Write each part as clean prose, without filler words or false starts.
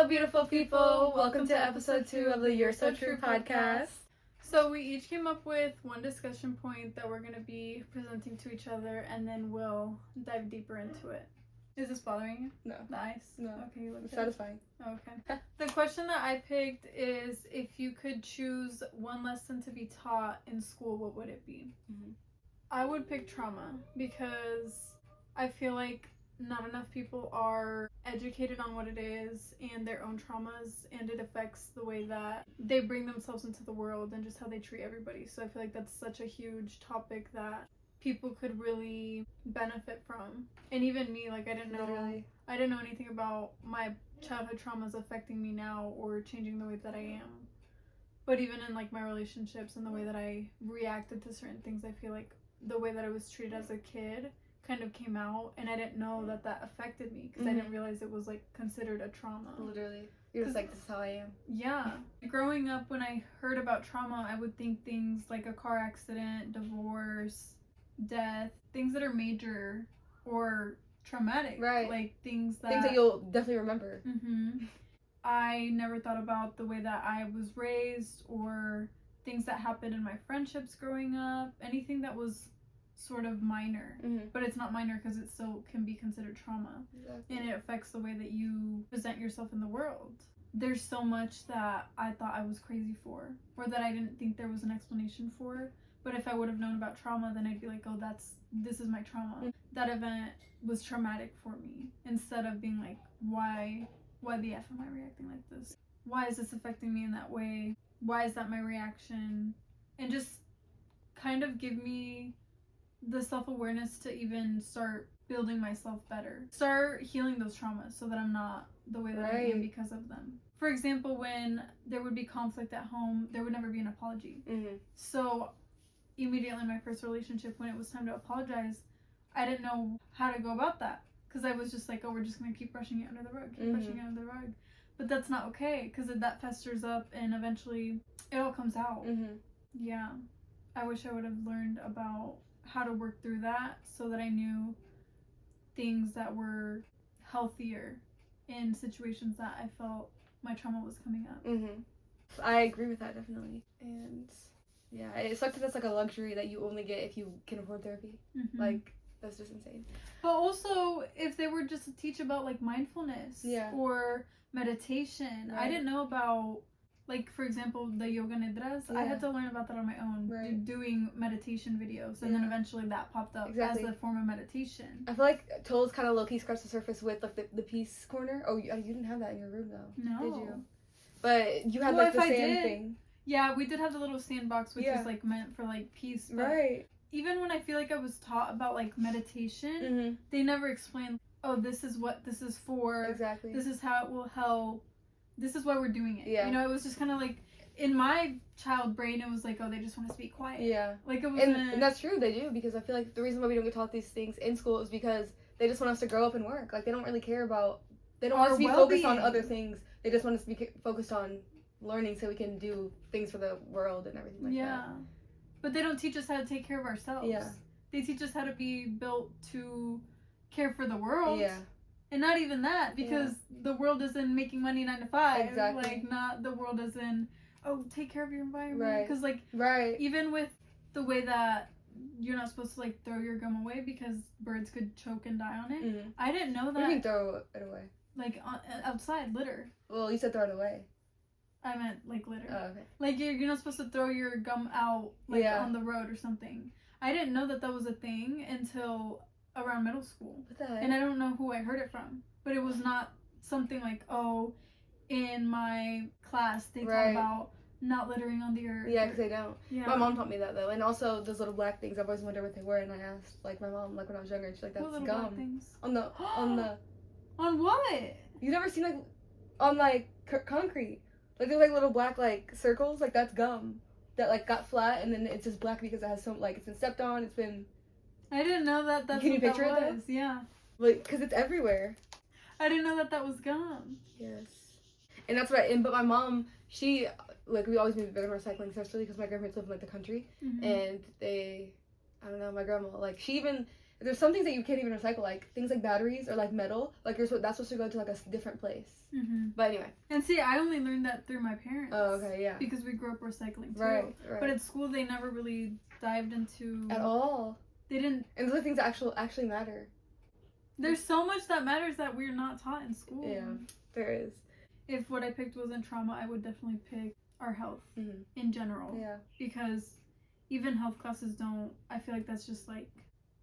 Hello, beautiful people. Welcome to episode 2 of the You're So True podcast. So we each came up with one discussion point that we're going to be presenting to each other, and then we'll dive deeper into it. Is this bothering you? No. The ice? No. Okay, you look It's good. satisfying. Okay. The question that I picked is, if you could choose one lesson to be taught in school, what would it be? Mm-hmm. I would pick trauma, because I feel like not enough people are educated on what it is and their own traumas, and it affects the way that they bring themselves into the world and just how they treat everybody. So I feel like that's such a huge topic that people could really benefit from. And even me, like I didn't know anything about my childhood traumas affecting me now or changing the way that I am. But even in like my relationships and the way that I reacted to certain things, I feel like the way that I was treated as a kid kind of came out, and I didn't know that affected me, because I didn't realize it was like considered a trauma. Literally. You're just like, this is how I am. Yeah. Growing up, when I heard about trauma, I would think things like a car accident, divorce, death, things that are major or traumatic. Right. Like things that you'll definitely remember. I never thought about the way that I was raised, or things that happened in my friendships growing up, anything that was sort of minor, but it's not minor because it still can be considered trauma. Exactly. And it affects the way that you present yourself in the world. There's so much that I thought I was crazy for, or that I didn't think there was an explanation for. But if I would have known about trauma, then I'd be like, oh, this is my trauma. That event was traumatic for me, instead of being like, why the F am I reacting like this? Why is this affecting me in that way? Why is that my reaction? And just kind of give me the self-awareness to even start building myself better. Start healing those traumas so that I'm not the way that I am because of them. For example, when there would be conflict at home, there would never be an apology. So immediately in my first relationship, when it was time to apologize, I didn't know how to go about that, because I was just like, oh, we're just going to keep brushing it under the rug, brushing it under the rug. But that's not okay, because that festers up and eventually it all comes out. Yeah. I wish I would have learned about how to work through that, so that I knew things that were healthier in situations that I felt my trauma was coming up. I agree with that, definitely. And yeah, it sucks that that's like a luxury that you only get if you can afford therapy. Like, that's just insane. But also, if they were just to teach about like mindfulness or meditation, I didn't know about, like, for example, the yoga nidras. I had to learn about that on my own, doing meditation videos, and then eventually that popped up as a form of meditation. I feel like Toll's kind of low-key scratched the surface with like the peace corner. Oh, you didn't have that in your room though. No. Did you? But you had like the sand thing. Yeah, we did have the little sandbox, which is like meant for like peace. But even when I feel like I was taught about like meditation, they never explained, oh, this is what this is for. Exactly. This is how it will help. This is why we're doing it. Yeah. You know, it was just kind of like, in my child brain, it was like, oh, they just want us to be quiet. Yeah. Like, it wasn't... And that's true, they do, because I feel like the reason why we don't get taught these things in school is because they just want us to grow up and work. Like, they don't really care about... They don't want us to be focused on other things. They just want us to be focused on learning so we can do things for the world and everything like that. Yeah. But they don't teach us how to take care of ourselves. Yeah. They teach us how to be built to care for the world. Yeah. And not even that, because the world isn't making money 9 to 5. Exactly. Like, not the world isn't, oh, take care of your environment. Because, like, even with the way that you're not supposed to, like, throw your gum away because birds could choke and die on it. I didn't know that. What do you mean throw it away? Like, outside, litter. Well, you said throw it away. I meant, like, litter. Oh, okay. Like, you're not supposed to throw your gum out, like, on the road or something. I didn't know that was a thing until around middle school. What the heck? And I don't know who I heard it from, but it was not something like, oh, in my class they talk about not littering on the earth. Yeah, because they don't. Yeah. My mom taught me that though, and also those little black things. I've always wondered what they were, and I asked like my mom, like when I was younger, and she's like, "That's gum." Black things? On the On what? You never seen like on like concrete? Like there's like little black like circles, like that's gum that like got flat, and then it's just black because it has some like it's been stepped on. It's been. I didn't know that. That's Can you what picture that it was. Yeah. Like, because it's everywhere. I didn't know that was gum. Yes. And that's what but my mom, she, like, we always made big on recycling, especially because my grandparents live in, like, the country. And they, I don't know, my grandma, like, she even there's some things that you can't even recycle, like things like batteries or like metal. Like that's supposed to go to like a different place. Mm-hmm. But anyway. And see, I only learned that through my parents. Oh, okay, yeah. Because we grew up recycling too. Right. But at school, they never really dived into at all. They didn't. And those are things that actually matter. There's so much that matters that we're not taught in school. Yeah, there is. If what I picked wasn't trauma, I would definitely pick our health in general. Yeah. Because even health classes don't. I feel like that's just like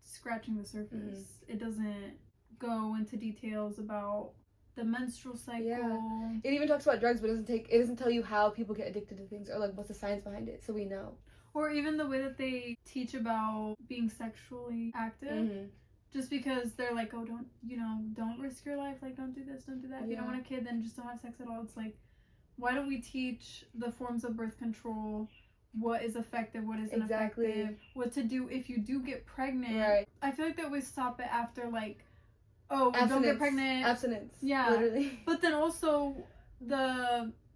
scratching the surface. It doesn't go into details about the menstrual cycle. Yeah. It even talks about drugs, but it doesn't tell you how people get addicted to things or like what's the science behind it, so we know. Or even the way that they teach about being sexually active. Just because they're like, oh, don't risk your life, like don't do this, don't do that. If you don't want a kid, then just don't have sex at all. It's like, why don't we teach the forms of birth control, what is effective, what isn't effective, what to do if you do get pregnant. Right. I feel like they always stop it after like, oh, abstinence. Don't get pregnant. Abstinence. Yeah. Literally. But then also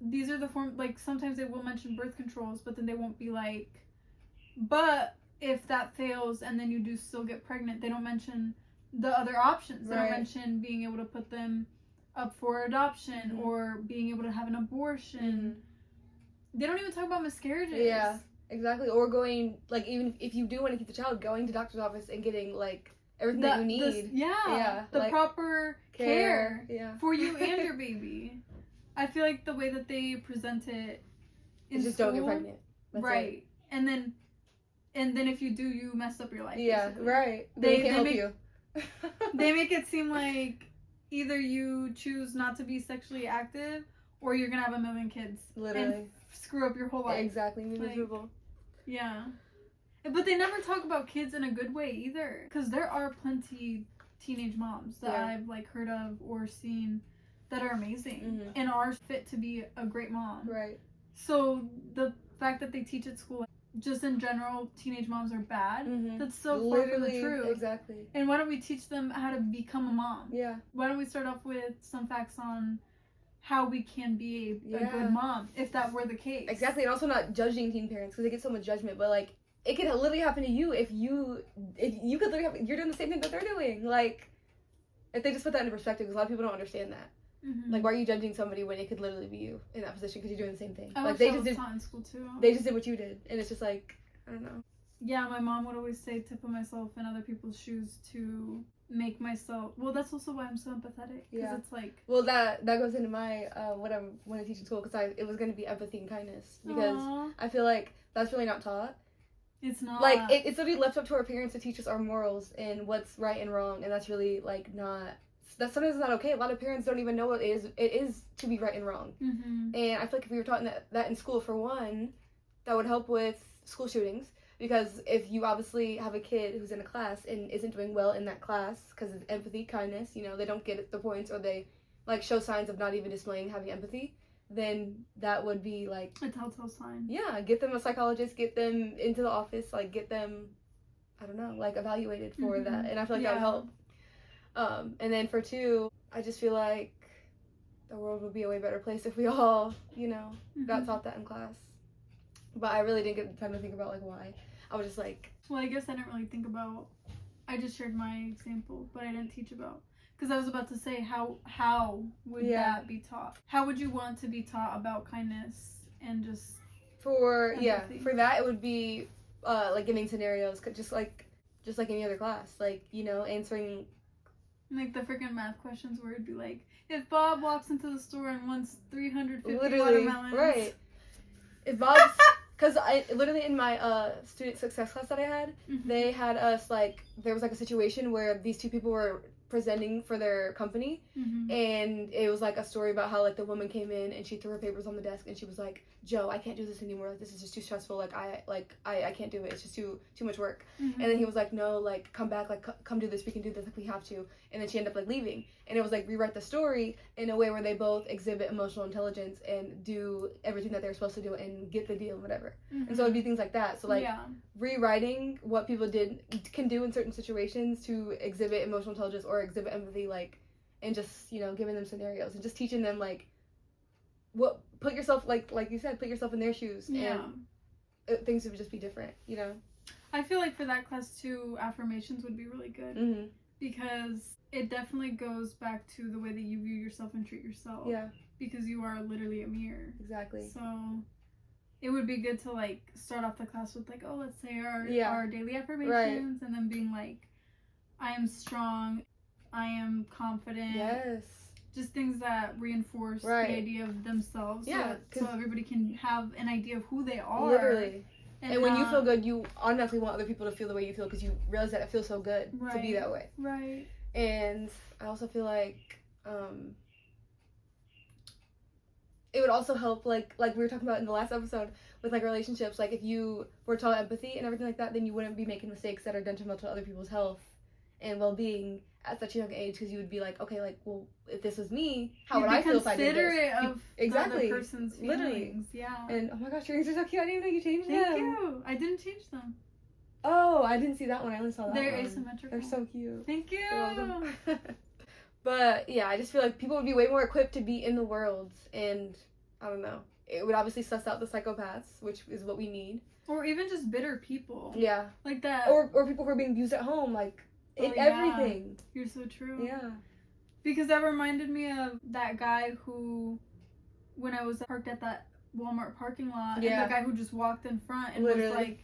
these are the forms, like sometimes they will mention birth controls, but then they won't be like, but if that fails and then you do still get pregnant, they don't mention the other options. They don't mention being able to put them up for adoption or being able to have an abortion. They don't even talk about miscarriages. Yeah, exactly. Or going, like, even if you do want to keep the child, going to doctor's office and getting, like, everything that you need. The like, proper care for you and your baby. I feel like the way that they present it in just school, don't get pregnant. That's right. It. And then if you do, you mess up your life. Yeah, basically. Right. They can't help you. They make it seem like either you choose not to be sexually active or you're going to have a million kids. Literally. And screw up your whole life. Exactly. Miserable. Like, yeah. But they never talk about kids in a good way either. Because there are plenty teenage moms that I've like heard of or seen that are amazing and are fit to be a great mom. Right. So the fact that they teach at school, just in general, teenage moms are bad. That's so far from the truth. Exactly. And why don't we teach them how to become a mom? Yeah. Why don't we start off with some facts on how we can be a good mom, if that were the case? Exactly, and also not judging teen parents because they get so much judgment. But like, it could literally happen to you if you could literally you're doing the same thing that they're doing. Like, if they just put that into perspective, because a lot of people don't understand that. Like, why are you judging somebody when it could literally be you in that position because you're doing the same thing? Like, they just did in school too. They just did what you did, and it's just like, I don't know. Yeah, my mom would always say to put myself in other people's shoes to make myself. Well, that's also why I'm so empathetic. Because it's like. Well, that goes into my what I want to teach in school because it was going to be empathy and kindness because I feel like that's really not taught. It's not. Like it's literally left up to our parents to teach us our morals and what's right and wrong, and that's really like not. That sometimes is not okay. A lot of parents don't even know what it is to be right and wrong. And I feel like if we were taught that in school, for one, that would help with school shootings. Because if you obviously have a kid who's in a class and isn't doing well in that class because of empathy, kindness, they don't get the points or they like show signs of not even displaying having empathy, then that would be like a telltale sign. Yeah, get them a psychologist, get them into the office, like get them, I don't know, like evaluated for that. And I feel like that would help. And then for two, I just feel like the world would be a way better place if we all, got taught that in class. But I really didn't get the time to think about like why. I was just like... Well, I guess I didn't really think about... I just shared my example, but I didn't teach about... Because I was about to say how would that be taught? How would you want to be taught about kindness and just... For that it would be like giving scenarios, just like any other class. Like, answering... Like the freaking math questions where it'd be like, if Bob walks into the store and wants 350 watermelons... Right. If Bob's... Because I literally in my student success class that I had, they had us like, there was like a situation where these two people were presenting for their company, and it was like a story about how like the woman came in and she threw her papers on the desk and she was like, Joe, I can't do this anymore, like this is just too stressful, I can't do it, it's just too much work. And then he was like, no, like come back, like come do this, we can do this, like we have to. And then she ended up like leaving, and it was like rewrite the story in a way where they both exhibit emotional intelligence and do everything that they're supposed to do and get the deal, whatever. And so it'd be things like that. So like rewriting what people can do in certain situations to exhibit emotional intelligence or exhibit empathy, like, and just giving them scenarios and just teaching them like put yourself like you said, put yourself in their shoes, and things would just be different. I feel like for that class too, affirmations would be really good. Mm-hmm. Because it definitely goes back to the way that you view yourself and treat yourself. Yeah. Because you are literally a mirror. Exactly. So it would be good to like start off the class with like, oh, let's say our daily affirmations, right. And then being like, I am strong, I am confident. Yes. Just things that reinforce right. the idea of themselves. Yeah. So everybody can have an idea of who they are. Literally. And when you feel good, you automatically want other people to feel the way you feel because you realize that it feels so good right. to be that way. Right. And I also feel like it would also help, like we were talking about in the last episode, with like relationships. Like if you were taught empathy and everything like that, then you wouldn't be making mistakes that are detrimental to other people's health and well-being at such a young age, because you would be like, okay, like, well, if this was me, how would I feel if I did this? Considerate of exactly. the other person's feelings. Literally. Yeah. And oh my gosh, your ears are so cute. I didn't even know you changed them. Thank you. I didn't change them. Oh, I didn't see that one. I only saw that They're one. asymmetrical. They're so cute. Thank you. You're welcome. But yeah, I just feel like people would be way more equipped to be in the world, and I don't know. It would obviously suss out the psychopaths, which is what we need. Or even just bitter people. Yeah. Like that. Or people who are being abused at home, like everything. You're so true. Yeah. Because that reminded me of that guy who, when I was parked at that Walmart parking lot, yeah. and the guy who just walked in front and literally. was like,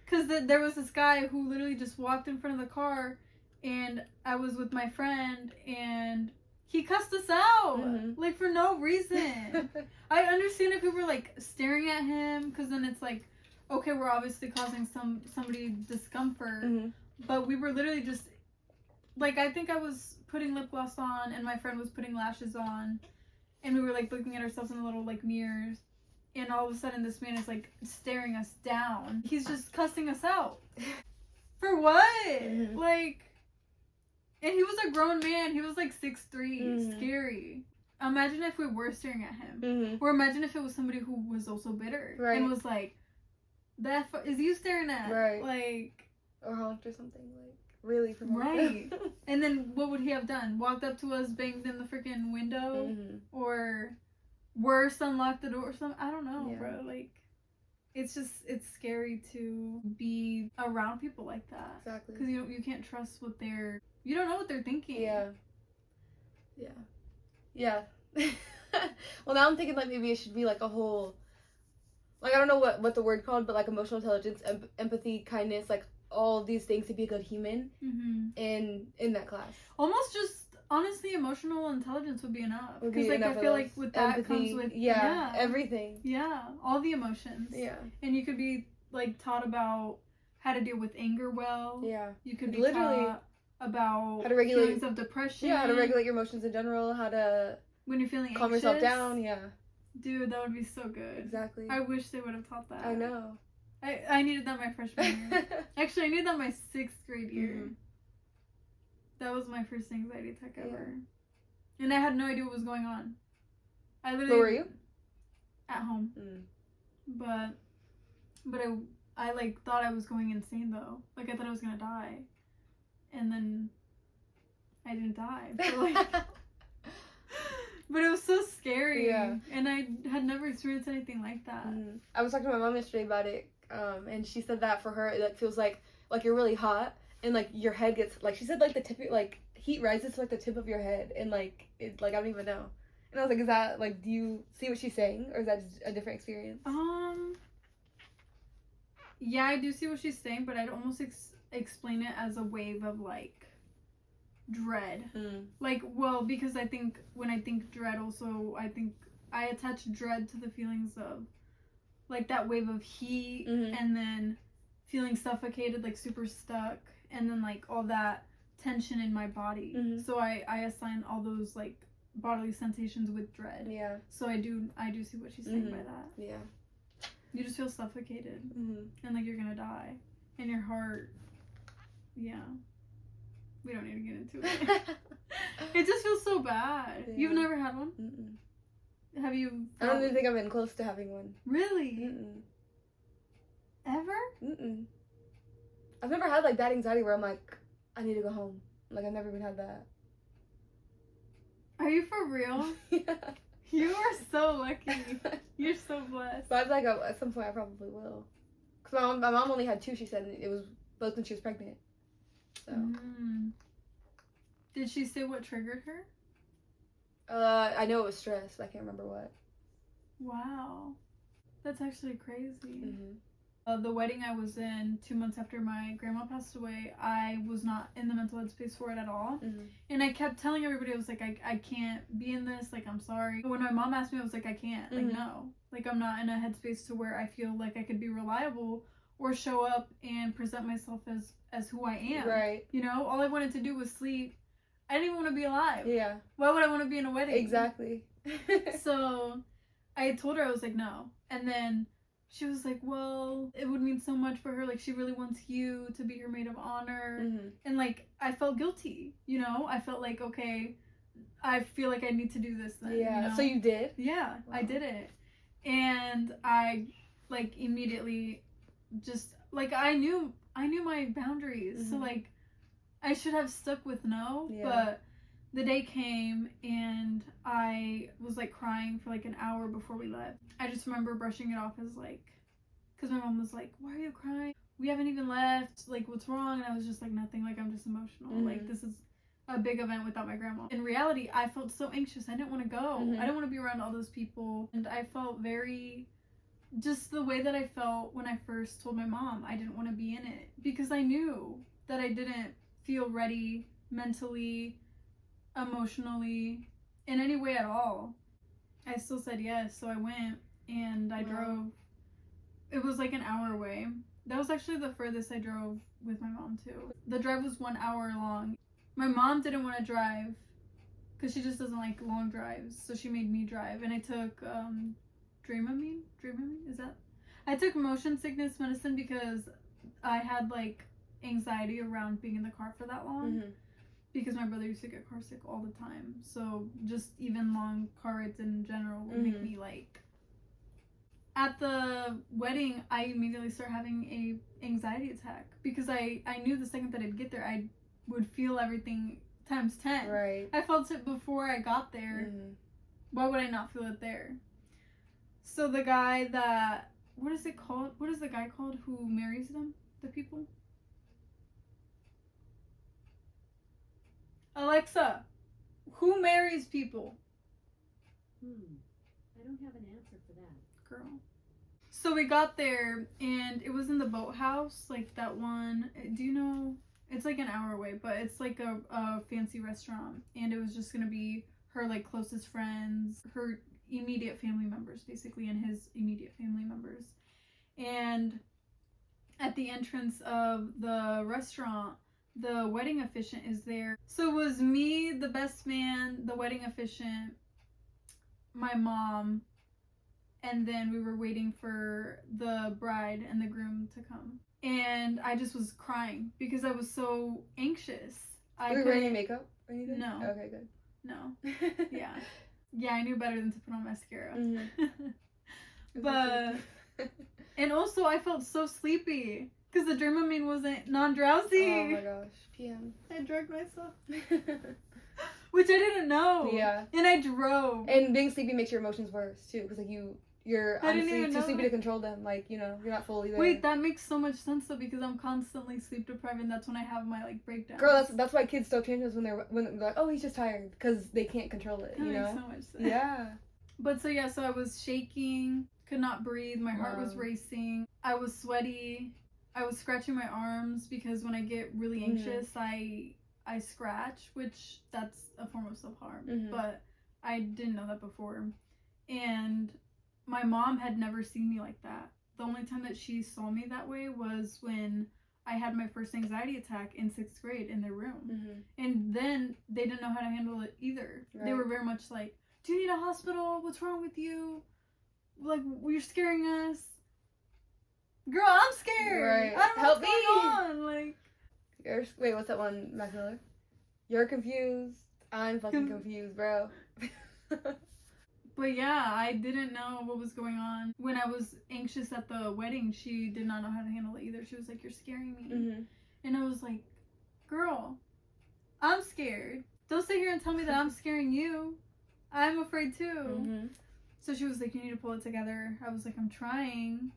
because there was this guy who literally just walked in front of the car, and I was with my friend, and he cussed us out, mm-hmm. like, for no reason. I understand if people were, like, staring at him, because then it's like, okay, we're obviously causing somebody discomfort, mm-hmm. but we were literally just, like, I think I was putting lip gloss on, and my friend was putting lashes on, and we were, like, looking at ourselves in the little, like, mirrors, and all of a sudden this man is, like, staring us down. He's just cussing us out. For what? Mm-hmm. Like, and he was a grown man. He was, like, 6'3", mm-hmm. scary. Imagine if we were staring at him. Mm-hmm. Or imagine if it was somebody who was also bitter. Right. And was like, is you staring at? Right. Like. Or honked or something, like, really provoked. Right. And then what would he have done? Walked up to us, banged in the freaking window? Mm-hmm. Or worse, unlocked the door or something? I don't know, yeah. bro. Like, it's scary to be around people like that. Exactly. Because you can't trust you don't know what they're thinking. Yeah. Yeah. Yeah. Well, now I'm thinking, like, maybe it should be, like, a whole, like, I don't know what the word called, but, like, emotional intelligence, empathy, kindness, like, all these things to be a good human in that class. Almost just, honestly, emotional intelligence would be enough. Because, like, I feel feel like with that empathy, comes with, everything. Yeah, all the emotions. Yeah. And you could be, like, taught about how to deal with anger well. Yeah. You could be literally taught about how to regulate feelings of depression. Yeah, how to regulate your emotions in general, how to when you're feeling calm anxious. yourself down, yeah. Dude, that would be so good. Exactly. I wish they would have taught that. I know. I needed that my freshman year. Actually, I needed that my 6th grade year. Mm-hmm. That was my first anxiety attack ever. And I had no idea what was going on. I literally... Where were you? At home. Mm. But I like thought I was going insane though. Like I thought I was gonna die. And then I didn't die. But like but it was so scary. Yeah. And I had never experienced anything like that. Mm. I was talking to my mom yesterday about it, and she said that for her it feels like you're really hot and like your head gets, like she said, like the tip of, like heat rises to like the tip of your head and like it, like I don't even know. And I was like, is that like, do you see what she's saying, or is that just a different experience? Yeah, I do see what she's saying, but I'd almost explain it as a wave of like dread. Like, well, because I think when I think dread, also I think I attach dread to the feelings of like that wave of heat and then feeling suffocated, like super stuck, and then like all that tension in my body. So I assign all those like bodily sensations with dread. Yeah. So I do see what she's saying by that. Yeah. You just feel suffocated and like you're gonna die, and your heart. Yeah. We don't need to get into it. It just feels so bad. Yeah. You've never had one? Have you? I don't even think I've been close to having one. Really? Ever? I've never had like that anxiety where I'm like, I need to go home. Like I've never even had that. Are you for real? Yeah. You are so lucky. You're so blessed. But I feel like at some point I probably will. Because my mom only had 2, she said, and it was both when she was pregnant. So. Did she say what triggered her? I know it was stress, but I can't remember what. Wow. That's actually crazy. Mm-hmm. The wedding I was in 2 months after my grandma passed away, I was not in the mental headspace for it at all. Mm-hmm. And I kept telling everybody, I was like, I can't be in this, like, I'm sorry. When my mom asked me, I was like, I can't, like, no. Like, I'm not in a headspace to where I feel like I could be reliable or show up and present myself as who I am. Right. You know, all I wanted to do was sleep. I didn't even want to be alive. Yeah. Why would I want to be in a wedding? Exactly. So I told her, I was like, no. And then she was like, well, it would mean so much for her. Like, she really wants you to be her maid of honor. Mm-hmm. And, like, I felt guilty, you know? I felt like, okay, I feel like I need to do this then. Yeah. You know? So you did? Yeah, Wow. I did it. And I, like, immediately just, like, I knew my boundaries. Mm-hmm. So, like, I should have stuck with no, but the day came and I was like crying for like an hour before we left. I just remember brushing it off as like, because my mom was like, why are you crying? We haven't even left. Like, what's wrong? And I was just like, nothing. Like, I'm just emotional. Mm-hmm. Like, this is a big event without my grandma. In reality, I felt so anxious. I didn't want to go. Mm-hmm. I didn't want to be around all those people. And I felt very, just the way that I felt when I first told my mom I didn't want to be in it. Because I knew that I didn't feel ready mentally, emotionally, in any way at all. I still said yes, so I went and I drove. It was like an hour away. That was actually the furthest I drove with my mom too. The drive was 1 hour long. My mom didn't want to drive because she just doesn't like long drives, so she made me drive. And I took Dramamine, is that? I took motion sickness medicine because I had like anxiety around being in the car for that long. Mm-hmm. Because my brother used to get car sick all the time. So just even long car rides in general would make me like. At the wedding, I immediately started having a anxiety attack because I knew the second that I'd get there, I would feel everything times 10. Right. I felt it before I got there. Mm-hmm. Why would I not feel it there? So the guy that, what is it called? What is the guy called who marries them? The people? Alexa, who marries people? I don't have an answer for that. Girl. So we got there and it was in the boathouse, like that one. Do you know? It's like an hour away, but it's like a fancy restaurant. And it was just gonna be her like closest friends, her immediate family members basically, and his immediate family members. And at the entrance of the restaurant, the wedding officiant is there. So it was me, the best man, the wedding officiant, my mom, and then we were waiting for the bride and the groom to come. And I just was crying because I was so anxious. Were you wearing makeup or anything? No. Okay, good. No. Yeah. Yeah, I knew better than to put on mascara. Mm-hmm. But, and also I felt so sleepy. Because the Dramamine wasn't non-drowsy. Oh my gosh. PM. I drugged myself. Which I didn't know. Yeah. And I drove. And being sleepy makes your emotions worse too. Because like you're honestly too sleepy that. to control them. Like, you know, you're not fully there. Wait, that makes so much sense though. Because I'm constantly sleep deprived. And that's when I have my like breakdowns. Girl, that's why kids stop changes when they're like, oh, he's just tired. Because they can't control it, that you know? makes so much sense. Yeah. But so yeah, so I was shaking. Could not breathe. My heart was racing. I was sweaty. I was scratching my arms because when I get really anxious, I scratch, which that's a form of self-harm. But I didn't know that before. And my mom had never seen me like that. The only time that she saw me that way was when I had my first anxiety attack in 6th grade in their room. And then they didn't know how to handle it either. Right. They were very much like, do you need a hospital? What's wrong with you? Like, you're scaring us. Girl, I'm scared. Right. I don't know Help what's going on. Like, wait, what's that one, Mac Miller? You're confused. I'm fucking confused, bro. But yeah, I didn't know what was going on. When I was anxious at the wedding, she did not know how to handle it either. She was like, you're scaring me. And I was like, girl, I'm scared. Don't sit here and tell me that I'm scaring you. I'm afraid too. So she was like, you need to pull it together. I was like, I'm trying.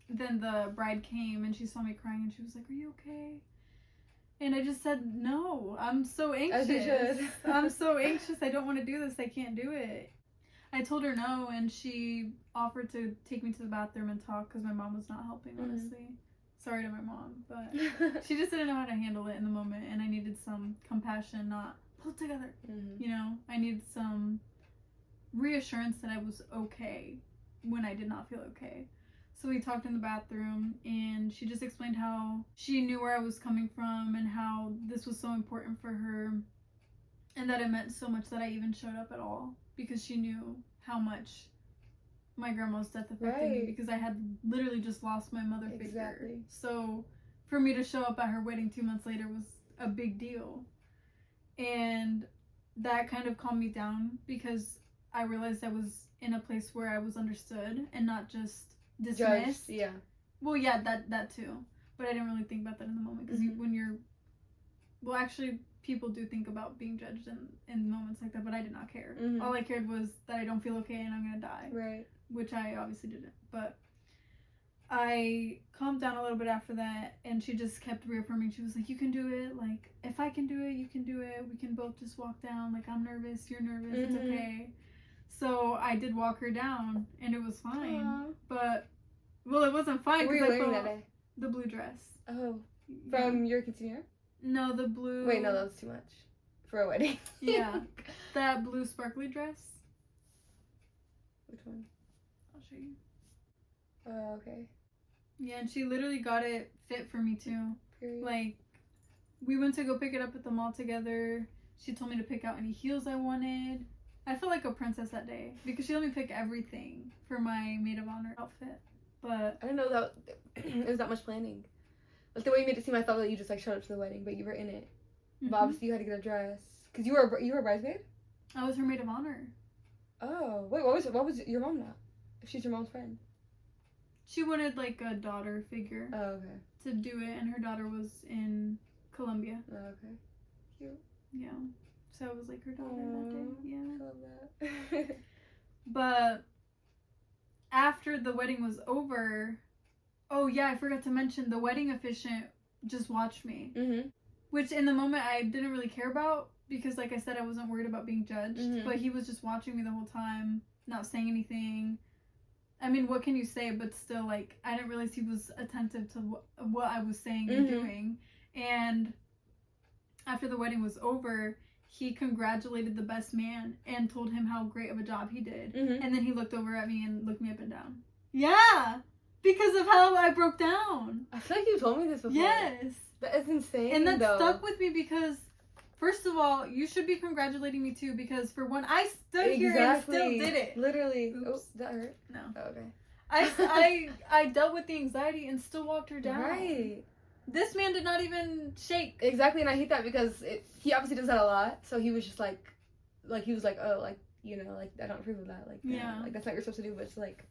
then the bride came and she saw me crying and she was like, "Are you okay?" And I just said, "No, I'm so anxious. As you should. I'm so anxious. I don't want to do this. I can't do it." I told her no, and she offered to take me to the bathroom and talk because my mom was not helping, honestly. Sorry to my mom, but she just didn't know how to handle it in the moment, and I needed some compassion, not pull it together. You know, I needed some reassurance that I was okay when I did not feel okay. So we talked in the bathroom, and she just explained how she knew where I was coming from and how this was so important for her, and that it meant so much that I even showed up at all, because she knew how much my grandma's death affected me, because I had literally just lost my mother figure. Exactly. So for me to show up at her wedding 2 months later was a big deal. And that kind of calmed me down, because I realized I was in a place where I was understood and not just dismissed. Judged, yeah. Well, yeah, that too. But I didn't really think about that in the moment, because when you're... Well, actually, people do think about being judged in moments like that, but I did not care. All I cared was that I don't feel okay and I'm gonna die. Right. Which I obviously didn't. But I calmed down a little bit after that, and she just kept reaffirming. She was like, "You can do it. Like, if I can do it, you can do it. We can both just walk down. Like, I'm nervous, you're nervous, it's okay." So I did walk her down, and it was fine. Aww. But, well, it wasn't fine. What were you wearing that day? The blue dress. Oh. From your quinceañera? No, the blue... Wait, no, that was too much. For a wedding. Yeah. That blue sparkly dress. Which one? I'll show you. Oh, okay. Yeah, and she literally got it fit for me too. Period. Like, we went to go pick it up at the mall together. She told me to pick out any heels I wanted. I felt like a princess that day, because she let me pick everything for my maid of honor outfit. But I didn't know that it was that much planning. Like, the way you made it seem, I thought that you just like showed up to the wedding, but you were in it. But obviously you had to get a dress. Because you were a bridesmaid? I was her maid of honor. Oh, wait, what was your mom not? If she's your mom's friend. She wanted like a daughter figure to do it, and her daughter was in Colombia. Oh, okay. Cute. Yeah. So I was like her daughter that day. Yeah. I love that. But after the wedding was over, oh yeah, I forgot to mention, the wedding officiant just watched me. Which in the moment I didn't really care about, because like I said, I wasn't worried about being judged. But he was just watching me the whole time, not saying anything. I mean, what can you say? But still, like, I didn't realize he was attentive to what I was saying and doing. And after the wedding was over, he congratulated the best man and told him how great of a job he did. And then he looked over at me and looked me up and down. Yeah! Because of how I broke down. I feel like you told me this before. Yes. That is insane, and that stuck with me, because first of all, you should be congratulating me too, because for one, I stood here and still did it. Literally. Oops. Oh, that hurt? No. Oh, okay. I dealt with the anxiety and still walked her down. Right. This man did not even shake. Exactly, and I hate that, because he obviously does that a lot, so he was just like he was like, oh, like, you know, like, I don't approve of that. Like, yeah. Like, that's not what you're supposed to do, but it's like,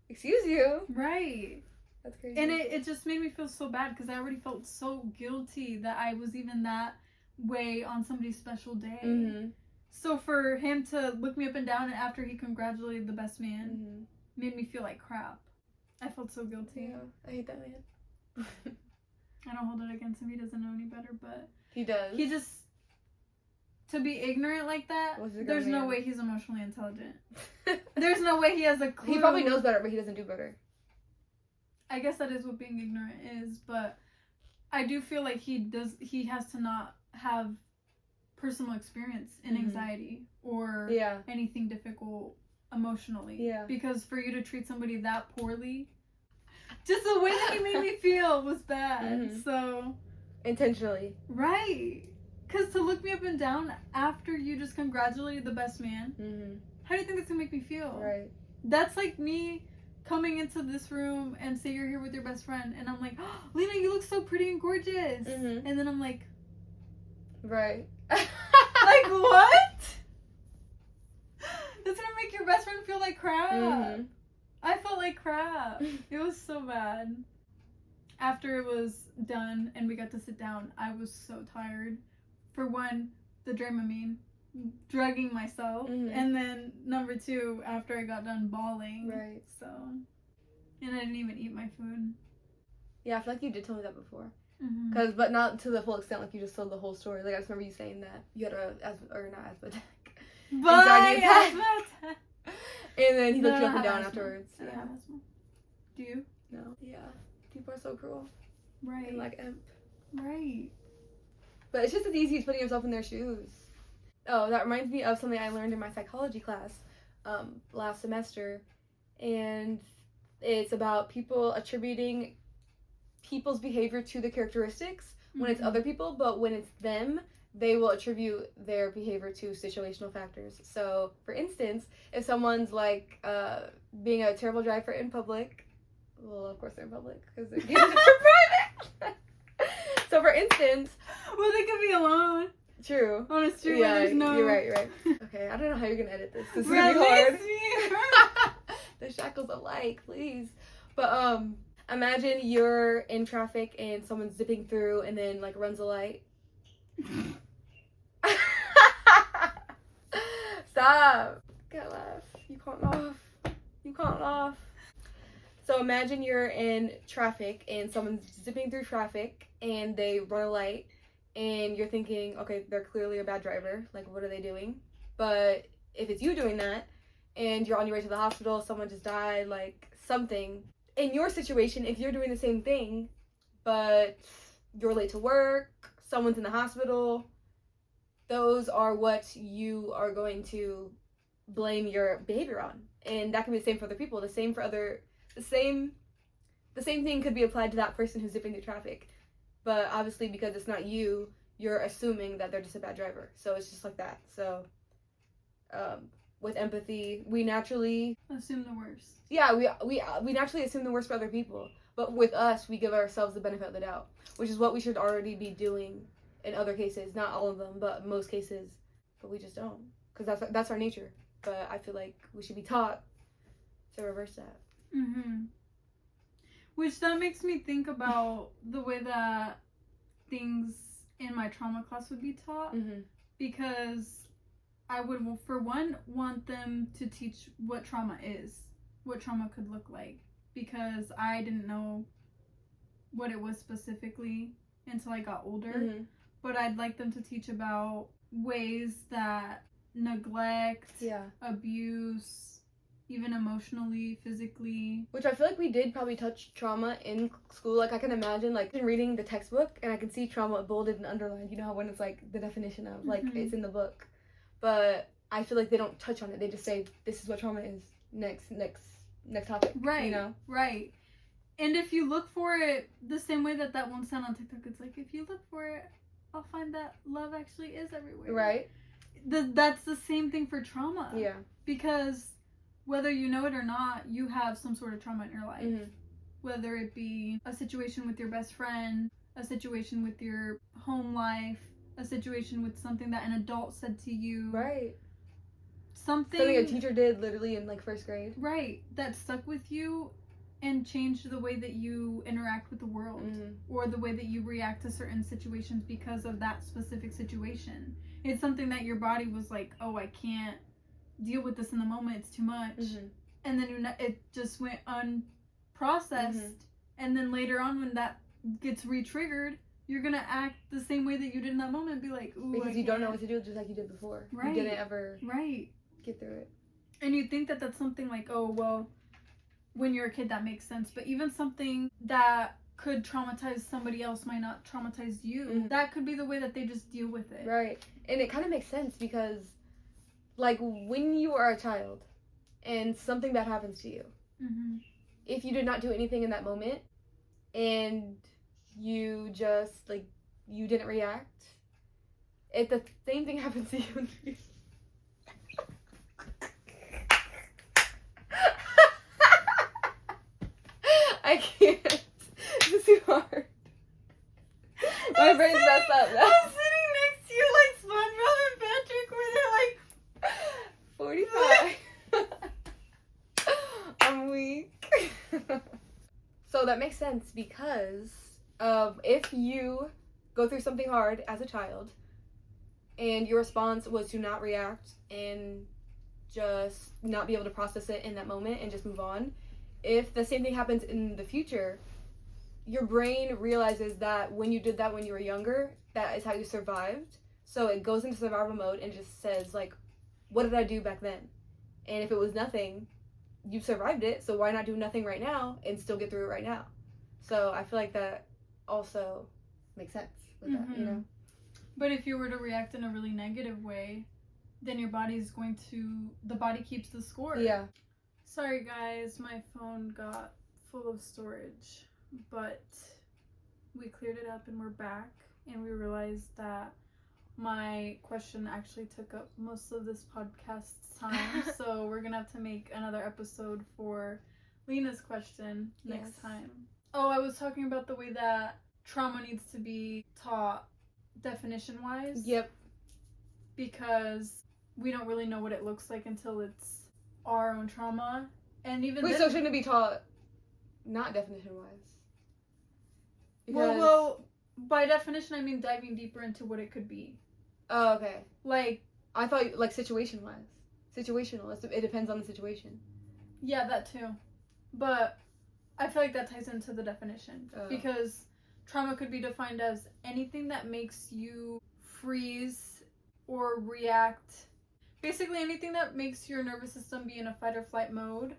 excuse you. Right. That's crazy. And it just made me feel so bad, because I already felt so guilty that I was even that way on somebody's special day. So for him to look me up and down, and after he congratulated the best man, made me feel like crap. I felt so guilty. Yeah, I hate that man. I don't hold it against him. He doesn't know any better, but... He does. He just... To be ignorant like that, there's no way he's emotionally intelligent. There's no way he has a clue. He probably knows better, but he doesn't do better. I guess that is what being ignorant is, but I do feel like he has to not have personal experience in anxiety or anything difficult emotionally. Yeah. Because for you to treat somebody that poorly, just the way that he made me feel was bad. So... Intentionally. Right. Because to look me up and down after you just congratulated the best man, how do you think that's going to make me feel? Right. That's like me coming into this room and say you're here with your best friend, and I'm like, oh, Lena, you look so pretty and gorgeous. And then I'm like... Right. Like, what? That's going to make your best friend feel like crap. I felt like crap. It was so bad. After it was done and we got to sit down, I was so tired. For one, the Dramamine, drugging myself, and then number two, after I got done bawling. Right. So, And I didn't even eat my food. Yeah, I feel like you did tell me that before. Mm-hmm. But not to the full extent, like you just told the whole story. Like I just remember you saying that you had not asthma attack. Anxiety attack. And then he looked you up and down afterwards. Yeah. Do you? No. Yeah. People are so cruel. Right. And like imp. Right. But it's just as easy as putting yourself in their shoes. Oh, that reminds me of something I learned in my psychology class last semester. And it's about people attributing people's behavior to the characteristics when it's other people, but when it's them, they will attribute their behavior to situational factors. So, for instance, if someone's like being a terrible driver in public, well, of course they're in public because they're private. So, for instance, well, they could be alone. True. On a street where there's no. You're right. Okay, I don't know how you're gonna edit this. This is gonna be hard. The shackles of light, please. But imagine you're in traffic and someone's zipping through and then like runs a light. Stop. Gotta laugh. You can't laugh. So imagine you're in traffic and someone's zipping through traffic and they run a light and you're thinking, okay, they're clearly a bad driver. Like, what are they doing? But if it's you doing that and you're on your way to the hospital, someone just died, like something. In your situation, if you're doing the same thing, but you're late to work, someone's in the hospital, those are what you are going to blame your behavior on. And that can be the same for other people. The same thing could be applied to that person who's zipping through traffic. But obviously, because it's not you, you're assuming that they're just a bad driver. So it's just like that. So with empathy, we naturally assume the worst. Yeah, we naturally assume the worst for other people. But with us, we give ourselves the benefit of the doubt, which is what we should already be doing in other cases. Not all of them, but most cases. But we just don't, because that's our nature. But I feel like we should be taught to reverse that. Mm-hmm. Which that makes me think about the way that things in my trauma class would be taught. Mm-hmm. Because I would, for one, want them to teach what trauma is, what trauma could look like. Because I didn't know what it was specifically until I got older. Mm-hmm. But I'd like them to teach about ways that neglect, abuse, even emotionally, physically. Which I feel like we did probably touch trauma in school. Like, I can imagine, like, reading the textbook, and I can see trauma bolded and underlined. You know how when it's, like, the definition of, like, it's in the book. But I feel like they don't touch on it. They just say, this is what trauma is. Next topic. Right. You know? Right. And if you look for it the same way that one sound on TikTok, it's like, if you look for it, I'll find that love actually is everywhere. Right. That's the same thing for trauma. Yeah. Because whether you know it or not, you have some sort of trauma in your life. Mm-hmm. Whether it be a situation with your best friend, a situation with your home life, a situation with something that an adult said to you. Right. Something a teacher did literally in, like, first grade. Right. That stuck with you and changed the way that you interact with the world. Mm-hmm. Or the way that you react to certain situations because of that specific situation. It's something that your body was like, oh, I can't deal with this in the moment, it's too much. Mm-hmm. And then it just went unprocessed. And then later on, when that gets re-triggered, you're gonna act the same way that you did in that moment, be like, ooh, because you don't know what to do, just like you did before. Right. You didn't ever get through it. And you think that that's something like, oh, well, when you're a kid that makes sense, but even something that could traumatize somebody else might not traumatize you. That could be the way that they just deal with it. Right. And it kind of makes sense because, like, when you are a child and something bad happens to you, if you did not do anything in that moment and you just, like, you didn't react, if the same thing happens to you. I can't. This is too hard. My brain's messed up now. I'm sitting next to you like SpongeBob and Patrick where they're like 45. I'm weak. So that makes sense because if you go through something hard as a child and your response was to not react and just not be able to process it in that moment and just move on, if the same thing happens in the future, your brain realizes that when you did that when you were younger, that is how you survived. So it goes into survival mode and just says, like, what did I do back then? And if it was nothing, you survived it, so why not do nothing right now and still get through it right now? So I feel like that also makes sense with that, you know? But if you were to react in a really negative way, then your body's going to, the body keeps the score. Yeah. Sorry guys, my phone got full of storage, but we cleared it up and we're back, and we realized that my question actually took up most of this podcast's time, so we're gonna have to make another episode for Lena's question next time. Oh, I was talking about the way that trauma needs to be taught definition-wise. Yep. Because we don't really know what it looks like until it's our own trauma. And even Wait, so shouldn't it be taught not definition-wise? Because... Well, by definition, I mean diving deeper into what it could be. Oh, okay. Like... I thought, like, situation-wise. Situational. It depends on the situation. Yeah, that too. But I feel like that ties into the definition. Oh. Because trauma could be defined as anything that makes you freeze or react. Basically anything that makes your nervous system be in a fight or flight mode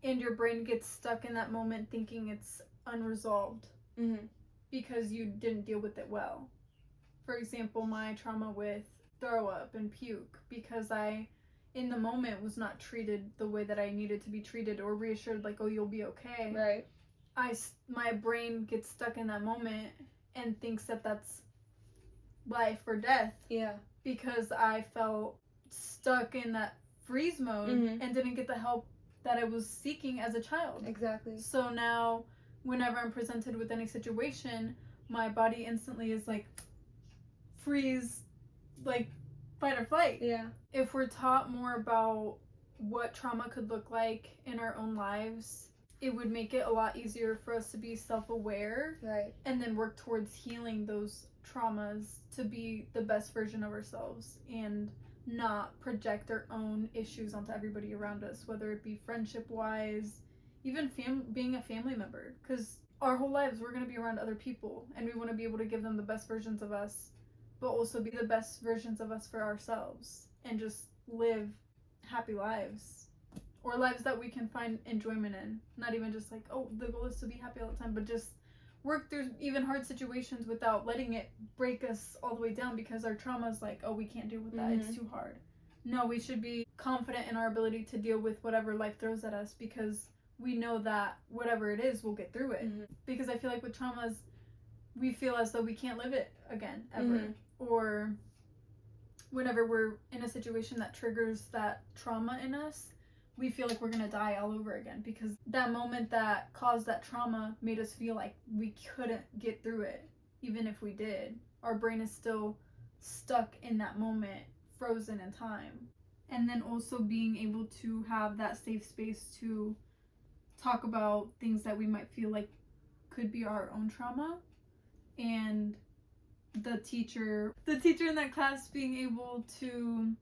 and your brain gets stuck in that moment thinking it's unresolved because you didn't deal with it well. For example, my trauma with throw up and puke, because I, in the moment, was not treated the way that I needed to be treated or reassured, like, oh, you'll be okay. Right. My brain gets stuck in that moment and thinks that that's life or death. Yeah. Because I felt stuck in that freeze mode and didn't get the help that I was seeking as a child. Exactly. So now, whenever I'm presented with any situation, my body instantly is like, freeze, like, fight or flight. Yeah. If we're taught more about what trauma could look like in our own lives, it would make it a lot easier for us to be self-aware. Right. And then work towards healing those traumas to be the best version of ourselves and not project our own issues onto everybody around us, whether it be friendship-wise, even being a family member. Because our whole lives, we're going to be around other people, and we want to be able to give them the best versions of us, but also be the best versions of us for ourselves and just live happy lives, or lives that we can find enjoyment in. Not even just like, oh, the goal is to be happy all the time, but just work through even hard situations without letting it break us all the way down because our trauma is like, oh, we can't deal with that, it's too hard. No, we should be confident in our ability to deal with whatever life throws at us, because we know that whatever it is, we'll get through it. Because I feel like with traumas, we feel as though we can't live it again, ever. Or whenever we're in a situation that triggers that trauma in us, we feel like we're gonna die all over again, because that moment that caused that trauma made us feel like we couldn't get through it. Even if we did, our brain is still stuck in that moment, frozen in time. And then also being able to have that safe space to talk about things that we might feel like could be our own trauma, and the teacher in that class being able to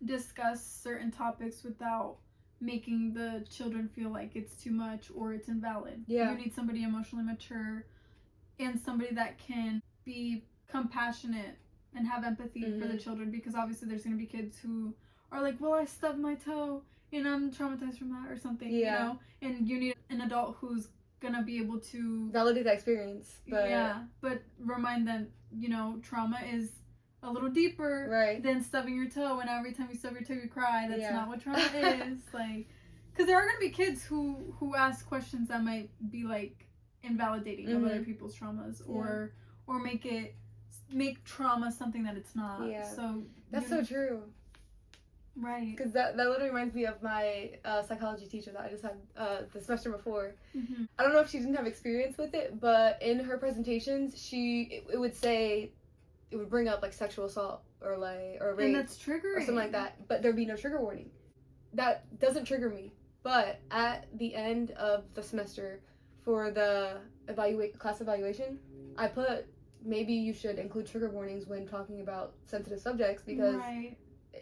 discuss certain topics without making the children feel like it's too much or it's invalid. Yeah. You need somebody emotionally mature and somebody that can be compassionate and have empathy for the children, because obviously there's going to be kids who are like, well, I stubbed my toe and I'm traumatized from that or something, you know? And you need an adult who's gonna be able to validate that experience, but remind them, you know, trauma is a little deeper than stubbing your toe, and every time you stub your toe you cry. That's not what trauma is. Like, because there are gonna be kids who ask questions that might be like invalidating of other people's traumas, or make trauma something that it's not. So that's so true. Right. Because that literally reminds me of my psychology teacher that I just had the semester before. I don't know if she didn't have experience with it, but in her presentations, it would say, it would bring up like sexual assault or rape, and that's triggering, or something like that. But there'd be no trigger warning. That doesn't trigger me. But at the end of the semester, for the class evaluation, I put, maybe you should include trigger warnings when talking about sensitive subjects, because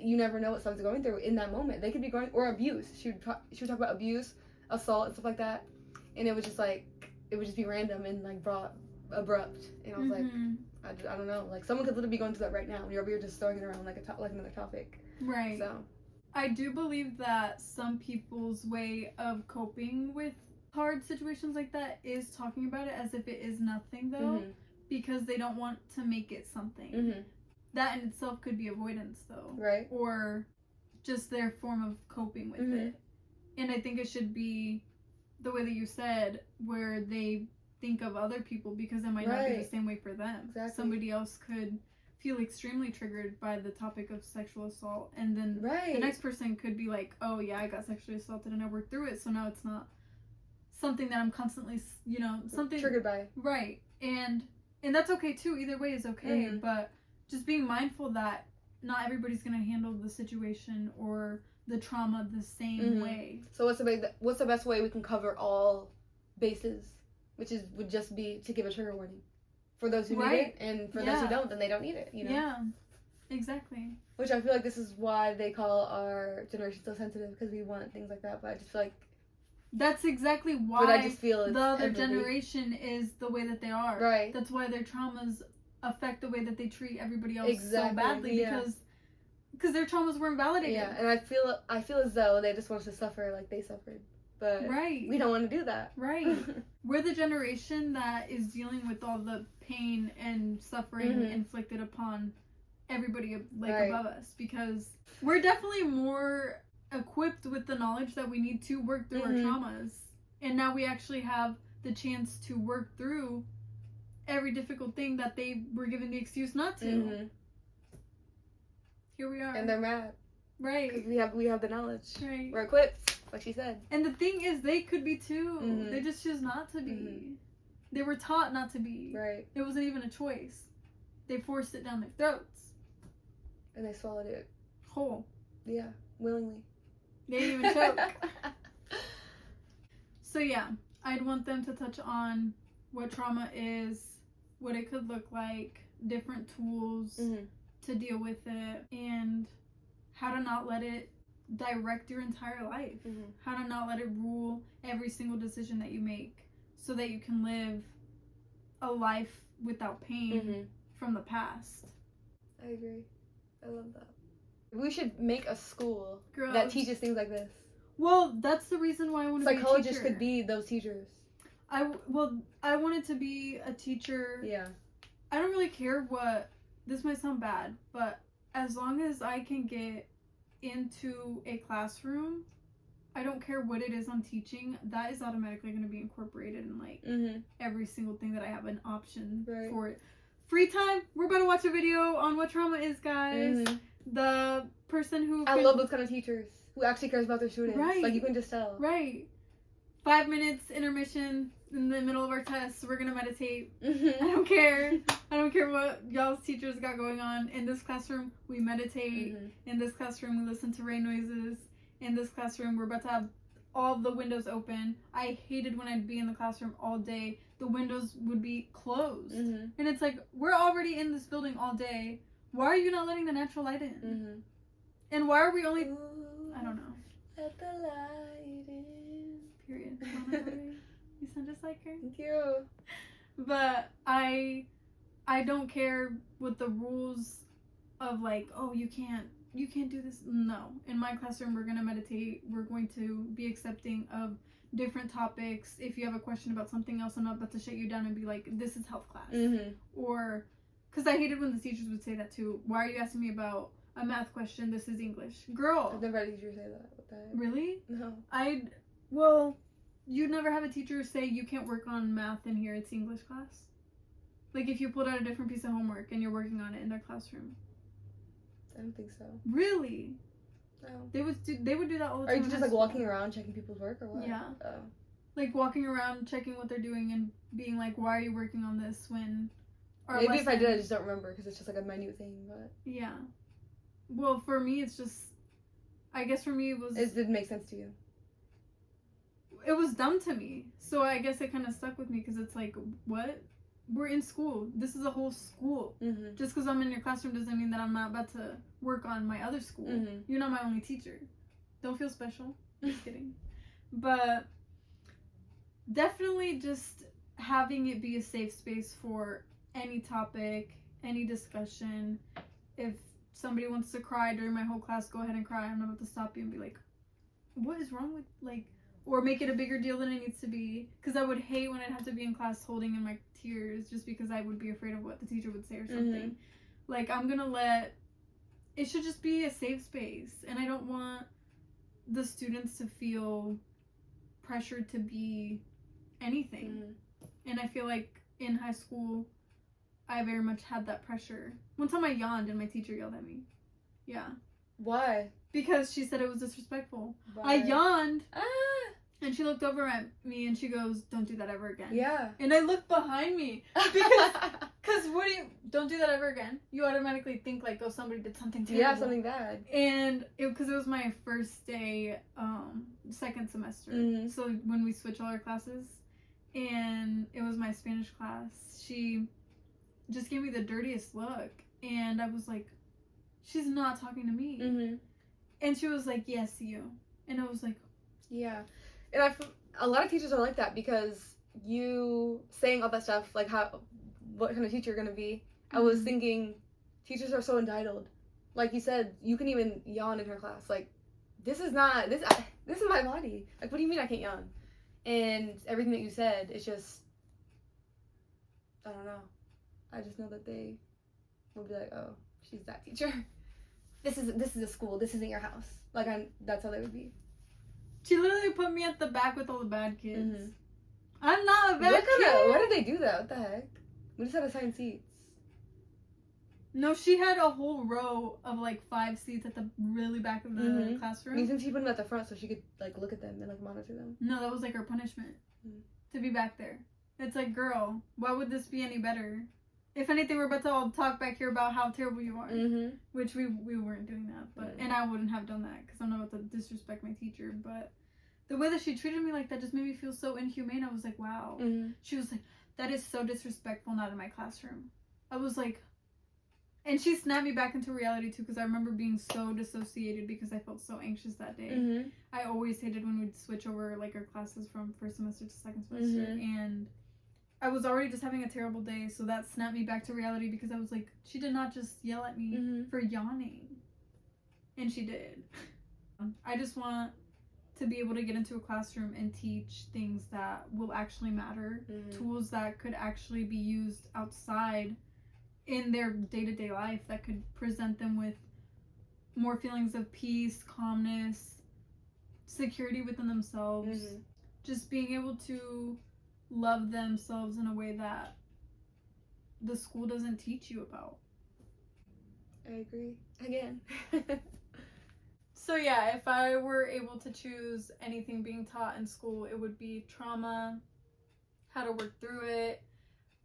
you never know what someone's going through in that moment. They could be going, or abuse. She would talk about abuse, assault and stuff like that, and it would just be random and like abrupt, and I was like, I don't know, like someone could literally be going through that right now. You're just throwing it around like another topic. Right. So I do believe that some people's way of coping with hard situations like that is talking about it as if it is nothing, though, because they don't want to make it something. That in itself could be avoidance, though. Right. Or just their form of coping with it. And I think it should be the way that you said, where they think of other people, because it might not be the same way for them. Exactly. Somebody else could feel extremely triggered by the topic of sexual assault, and then the next person could be like, oh yeah, I got sexually assaulted and I worked through it, so now it's not something that I'm constantly, something triggered by. Right. And that's okay too. Either way is okay, but just being mindful that not everybody's going to handle the situation or the trauma the same way. So what's the best way we can cover all bases, which would just be to give a trigger warning for those who need it, and for those who don't, then they don't need it, Yeah, exactly. Which I feel like this is why they call our generation so sensitive, because we want things like that, but I just feel like that's exactly why the other generation is the way that they are. Right. That's why their traumas affect the way that they treat everybody else so badly, because their traumas were invalidated. Yeah, and I feel as though they just want us to suffer like they suffered. But we don't want to do that. Right. We're the generation that is dealing with all the pain and suffering inflicted upon everybody above us, because we're definitely more equipped with the knowledge that we need to work through our traumas, and now we actually have the chance to work through every difficult thing that they were given the excuse not to. Here we are, and they're mad, right? Because we have the knowledge, right? We're equipped, like she said. And the thing is, they could be too. They just choose not to be. They were taught not to be. Right. It wasn't even a choice. They forced it down their throats, and they swallowed it whole. Yeah, willingly. They didn't even choke. So yeah, I'd want them to touch on what trauma is, what it could look like, different tools to deal with it, and how to not let it direct your entire life. How to not let it rule every single decision that you make, so that you can live a life without pain from the past. I agree. I love that. We should make a school Girls. that teaches things like this. Well, that's the reason why I want to be a teacher. Psychologists could be those teachers. I wanted to be a teacher. Yeah. I don't really care what, this might sound bad, but as long as I can get into a classroom, I don't care what it is I'm teaching, that is automatically going to be incorporated in every single thing that I have an option for it. Free time, we're about to watch a video on what trauma is, guys. The person who I love those kind of teachers who actually cares about their students. Right. Like, you can just tell. Right. 5 minutes intermission in the middle of our tests. We're gonna meditate. I don't care. I don't care what y'all's teachers got going on. In this classroom, we meditate. In this classroom, we listen to rain noises. In this classroom, we're about to have all the windows open. I hated when I'd be in the classroom all day. The windows would be closed. And it's like, we're already in this building all day. Why are you not letting the natural light in? And why are we only... I don't know. Let the light in. Period. You sound just like her. Thank you. But I don't care what the rules of like, oh, you can't do this. No. In my classroom, we're going to meditate. We're going to be accepting of different topics. If you have a question about something else, I'm not about to shut you down and be like, this is health class. Or, because I hated when the teachers would say that too. Why are you asking me about a math question? This is English. Girl. I've never had a teacher say that. What the heck? Really? No. Well, you'd never have a teacher say you can't work on math in here, it's English class. Like if you pulled out a different piece of homework and you're working on it in their classroom. I don't think so. Really? No. They would do that all the time. Are you just like walking around checking people's work or what? Yeah. Oh. Like walking around checking what they're doing and being like, why are you working on this when... Maybe if I did, I just don't remember because it's just like a minute thing, but... Yeah. Well, for me, it's just... I guess for me it was... It didn't make sense to you. It was dumb to me. So I guess it kind of stuck with me because it's like, what? We're in school. This is a whole school. Just because I'm in your classroom doesn't mean that I'm not about to work on my other school. You're not my only teacher. Don't feel special. Just kidding. But definitely just having it be a safe space for any topic, any discussion. If somebody wants to cry during my whole class, go ahead and cry. I'm not about to stop you and be like, what is wrong with, like, or make it a bigger deal than it needs to be. Because I would hate when I'd have to be in class holding in my tears just because I would be afraid of what the teacher would say or something. Mm-hmm. Like, I'm gonna let, it should just be a safe space. And I don't want the students to feel pressured to be anything. Mm-hmm. And I feel like in high school, I very much had that pressure. One time I yawned and my teacher yelled at me. Yeah. Why? Because she said it was disrespectful. Why? I yawned. And she looked over at me and she goes, don't do that ever again. Yeah. And I looked behind me. Because don't do that ever again. You automatically think like, oh, somebody did something terrible. Yeah, something bad. And because it was my first day, second semester. Mm-hmm. So when we switch all our classes, and it was my Spanish class, she just gave me the dirtiest look. And I was like, she's not talking to me. Mm-hmm. And she was like, yes, you. And I was like, yeah. And a lot of teachers are like that because you saying all that stuff, like what kind of teacher you're going to be. Mm-hmm. I was thinking teachers are so entitled. Like you said, you can even yawn in her class. Like, this is my body. Like, what do you mean I can't yawn? And everything that you said, it's just, I don't know. I just know that they will be like, oh, she's that teacher. This is a school. This isn't your house. Like, that's how they would be. She literally put me at the back with all the bad kids. Mm-hmm. I'm not a bad kid. Why did they do that? What the heck? We just had assigned seats. No, she had a whole row of like 5 seats at the really back of the classroom. You think she put them at the front so she could like look at them and like monitor them? No, that was like her punishment to be back there. It's like, girl, why would this be any better? If anything, we're about to all talk back here about how terrible you are. Mm-hmm. Which we weren't doing that. But and I wouldn't have done that because I'm not about to disrespect my teacher. But the way that she treated me like that just made me feel so inhumane. I was like, wow. Mm-hmm. She was like, that is so disrespectful, not in my classroom. I was like, and she snapped me back into reality too because I remember being so dissociated because I felt so anxious that day. Mm-hmm. I always hated when we'd switch over like our classes from first semester to second semester. Mm-hmm. And I was already just having a terrible day, so that snapped me back to reality because I was like, she did not just yell at me for yawning. And she did. I just want to be able to get into a classroom and teach things that will actually matter, tools that could actually be used outside in their day-to-day life that could present them with more feelings of peace, calmness, security within themselves. Just being able to love themselves in a way that the school doesn't teach you about. I agree. Again. So yeah, if I were able to choose anything being taught in school, it would be trauma, how to work through it,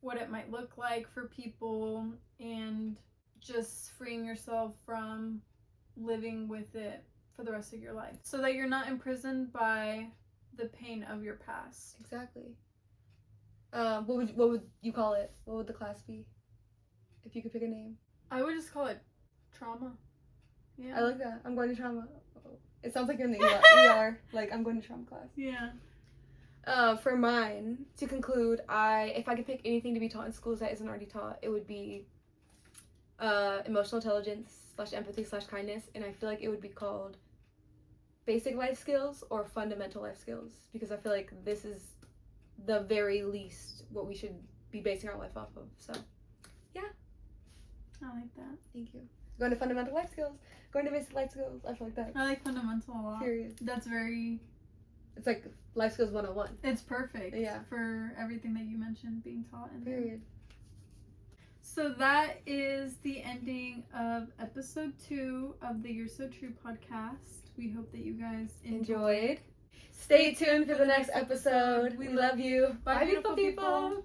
what it might look like for people, and just freeing yourself from living with it for the rest of your life so that you're not imprisoned by the pain of your past. Exactly. What would you call it? What would the class be? If you could pick a name. I would just call it trauma. Yeah. I like that. I'm going to trauma. It sounds like you're in the ER. Like, I'm going to trauma class. Yeah. For mine, to conclude, if I could pick anything to be taught in schools that isn't already taught, it would be emotional intelligence / empathy / kindness, and I feel like it would be called basic life skills or fundamental life skills, because I feel like this is the very least what we should be basing our life off of. So, yeah. I like that. Thank you. Going to fundamental life skills, going to basic life skills. I feel like that. I like fundamental a lot. Period. That's very... It's like life skills 101. It's perfect. Yeah. For everything that you mentioned being taught in Period. So that is the ending of episode 2 of the You're So True podcast. We hope that you guys enjoyed. Stay tuned for the next episode. We love you. Bye, beautiful people.